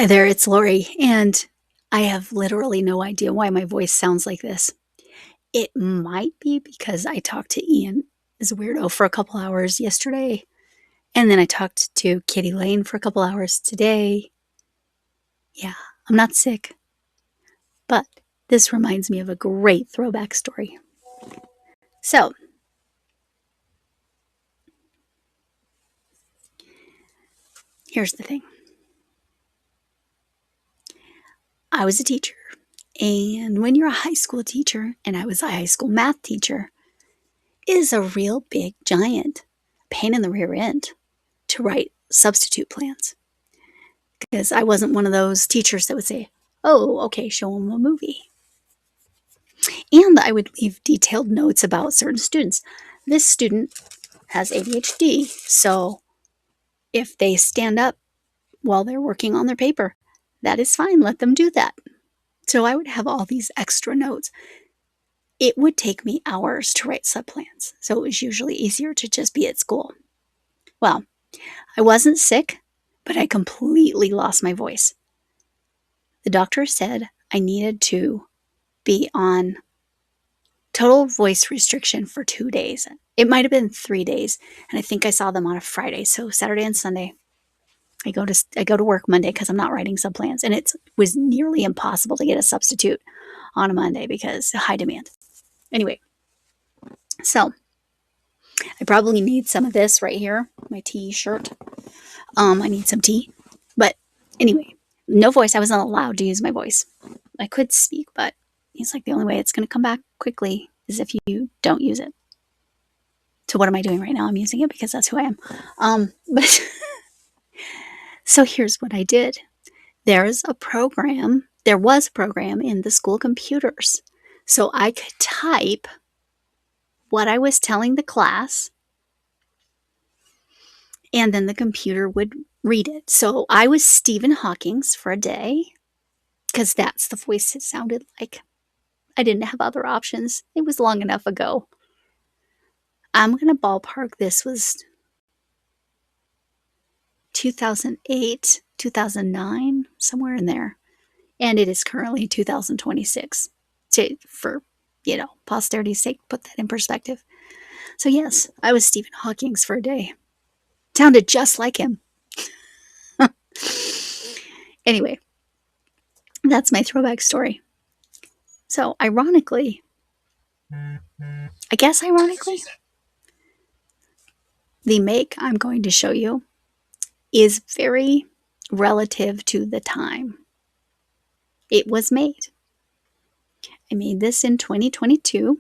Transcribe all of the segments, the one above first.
Hi there, it's Lori, and I have literally no idea why my voice sounds like this. It might be because I talked to Ian, as a weirdo, for a couple hours yesterday, and then I talked to Kitty Lane for a couple hours today. Yeah, I'm not sick, but this reminds me of a great throwback story. So, here's the thing. I was a teacher, and when you're a high school teacher, and I was a high school math teacher, it is a real big giant pain in the rear end to write substitute plans. Because I wasn't one of those teachers that would say, oh, okay, show them a movie. And I would leave detailed notes about certain students. This student has ADHD, so if they stand up while they're working on their paper, that is fine. Let them do that. So I would have all these extra notes. It would take me hours to write subplans, so it was usually easier to just be at school. Well, I wasn't sick, but I completely lost my voice. The doctor said I needed to be on total voice restriction for 2 days. It might have been 3 days, and I think I saw them on a Friday. So Saturday and Sunday, I go to work Monday because I'm not writing subplans, and it was nearly impossible to get a substitute on a Monday because high demand. Anyway, so I probably need some of this right here, my T-shirt. I need some tea, but anyway, no voice. I wasn't allowed to use my voice. I could speak, but it's like the only way it's going to come back quickly is if you don't use it. So what am I doing right now? I'm using it because that's who I am. But so here's what I did. There was a program in the school computers. So I could type what I was telling the class, and then the computer would read it. So I was Stephen Hawking's for a day because that's the voice it sounded like. I didn't have other options. It was long enough ago. I'm going to ballpark this was 2008, 2009, somewhere in there. And it is currently 2026. For, posterity's sake, put that in perspective. So yes, I was Stephen Hawking's for a day. Sounded just like him. Anyway, that's my throwback story. So ironically, the make I'm going to show you is very relative to the time it was made. I made this in 2022,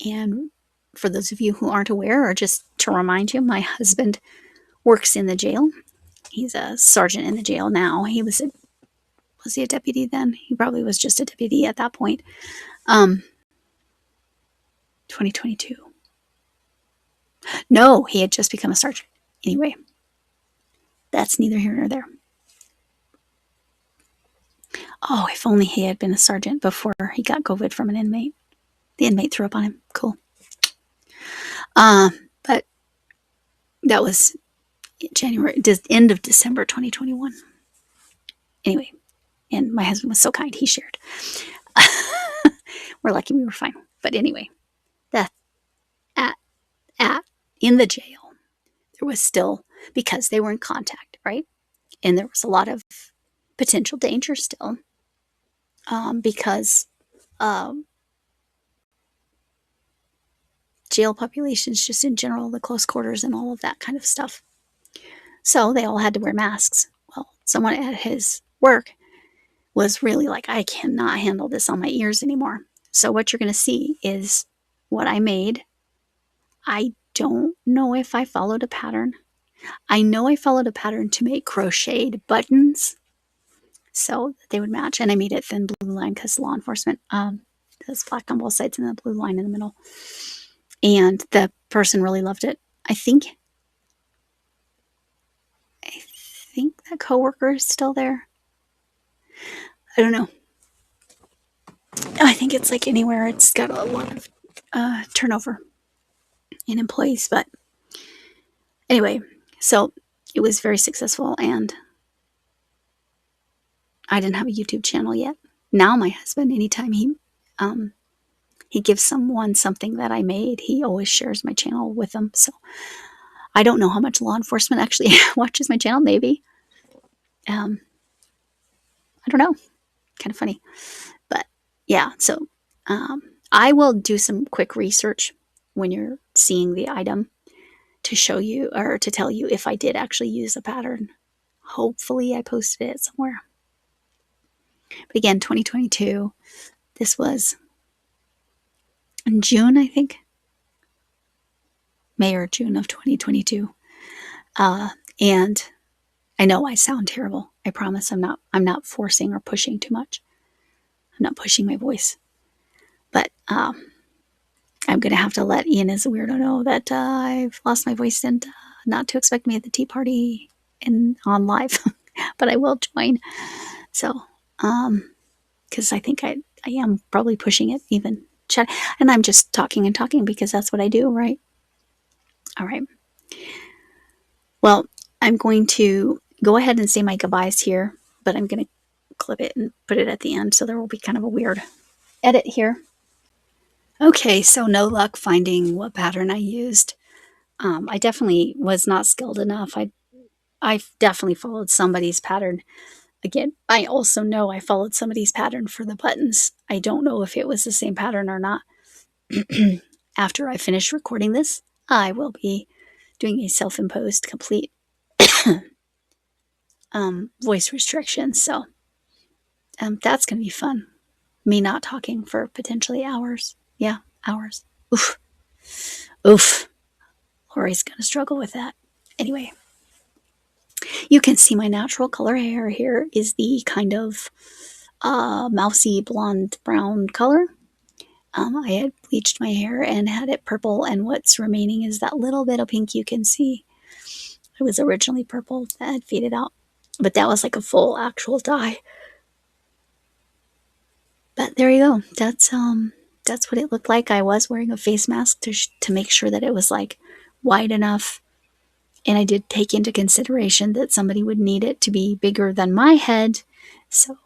and for those of you who aren't aware, or just to remind you, my husband works in the jail. He's a sergeant in the jail now. Was he a deputy then? He probably was just a deputy at that point. 2022. No, he had just become a sergeant. Anyway, that's neither here nor there. Oh, if only he had been a sergeant before he got COVID from an inmate. The inmate threw up on him. Cool. But that was end of December 2021. Anyway, and my husband was so kind, he shared. We're lucky we were fine. But anyway, in the jail, there was still, because they were in contact, right? And there was a lot of potential danger still, because jail populations just in general, the close quarters and all of that kind of stuff. So they all had to wear masks. Well, someone at his work was really like, I cannot handle this on my ears anymore. So what you're going to see is what I made. I don't know if I followed a pattern. I know I followed a pattern to make crocheted buttons so that they would match. And I made it thin blue line because law enforcement does black on both sides and the blue line in the middle. And the person really loved it. I think that coworker is still there. I don't know. I think it's like anywhere. It's got a lot of turnover in employees. But anyway, so it was very successful. And I didn't have a YouTube channel yet. Now my husband, anytime he gives someone something that I made, he always shares my channel with them. So I don't know how much law enforcement actually watches my channel. Maybe. I don't know. Kind of funny. But yeah, so I will do some quick research when you're seeing the item to show you or to tell you if I did actually use a pattern. Hopefully I posted it somewhere. But again, 2022, this was in June, I think. May or June of 2022. And I know I sound terrible. I promise I'm not forcing or pushing too much. I'm not pushing my voice. But I'm going to have to let Ian as a weirdo know that I've lost my voice and not to expect me at the tea party and on live. But I will join. So, because I think I am probably pushing it even. And I'm just talking and talking because that's what I do, right? All right. Well, I'm going to go ahead and say my goodbyes here, but I'm going to clip it and put it at the end, so there will be kind of a weird edit here. Okay, so no luck finding what pattern I used. I definitely was not skilled enough. I definitely followed somebody's pattern. Again, I also know I followed somebody's pattern for the buttons. I don't know if it was the same pattern or not. After I finish recording this, I will be doing a self-imposed complete voice restriction. So that's going to be fun. Me not talking for potentially hours. Yeah, hours. Oof. Oof. Lori's going to struggle with that. Anyway, you can see my natural color hair here is the kind of mousy blonde brown color. I had bleached my hair and had it purple, and what's remaining is that little bit of pink you can see. It was originally purple that had faded out, but that was like a full actual dye. But there you go. That's what it looked like. I was wearing a face mask to make sure that it was like wide enough, and I did take into consideration that somebody would need it to be bigger than my head, so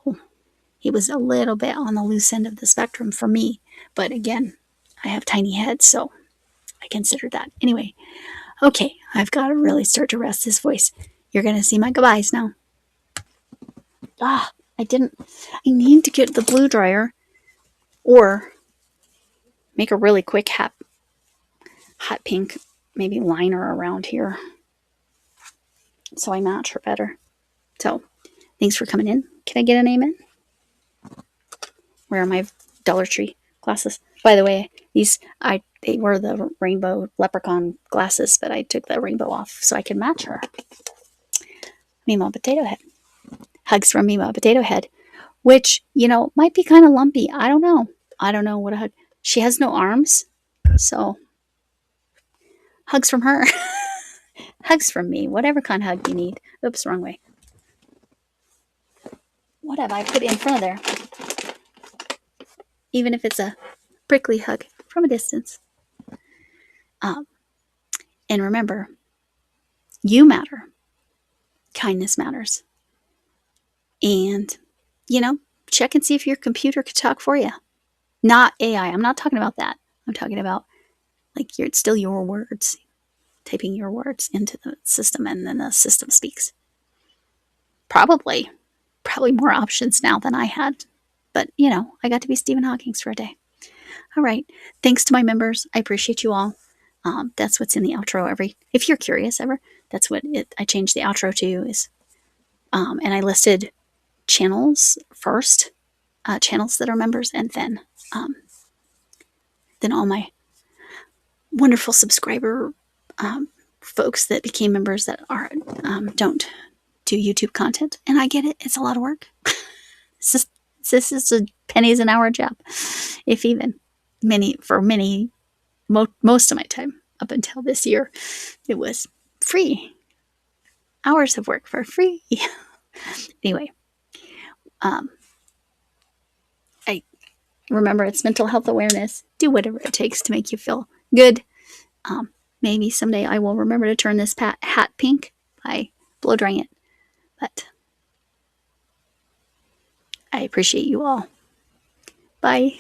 it was a little bit on the loose end of the spectrum for me. But again, I have tiny heads, so I considered that. Anyway, okay, I've got to really start to rest this voice. You're going to see my goodbyes now. I need to get the blue dryer or make a really quick hot pink, maybe liner around here so I match her better. So, thanks for coming in. Can I get an amen? Where are my Dollar Tree glasses? By the way, they were the rainbow leprechaun glasses, but I took the rainbow off so I could match her. Mima Potato Head. Hugs from Mima Potato Head, which, might be kind of lumpy. I don't know. I don't know what a hug. She has no arms, so hugs from her. Hugs from me. Whatever kind of hug you need. Oops, wrong way. What have I put in front of there? Even if it's a prickly hug from a distance. And remember, you matter. Kindness matters. And, check and see if your computer could talk for you. Not AI. I'm not talking about that. I'm talking about, it's still your words. Typing your words into the system, and then the system speaks. Probably more options now than I had. But, I got to be Stephen Hawking for a day. All right. Thanks to my members. I appreciate you all. That's what's in the outro. If you're curious ever, that's what I changed the outro to is, and I listed channels first, channels that are members, and then all my wonderful subscriber folks that became members that don't do YouTube content. And I get it. It's a lot of work. This is a pennies an hour job, if even. Most of my time up until this year, it was free. Hours of work for free. Anyway, I remember it's mental health awareness. Do whatever it takes to make you feel good. Maybe someday I will remember to turn this hat pink by blow drying it. But I appreciate you all. Bye.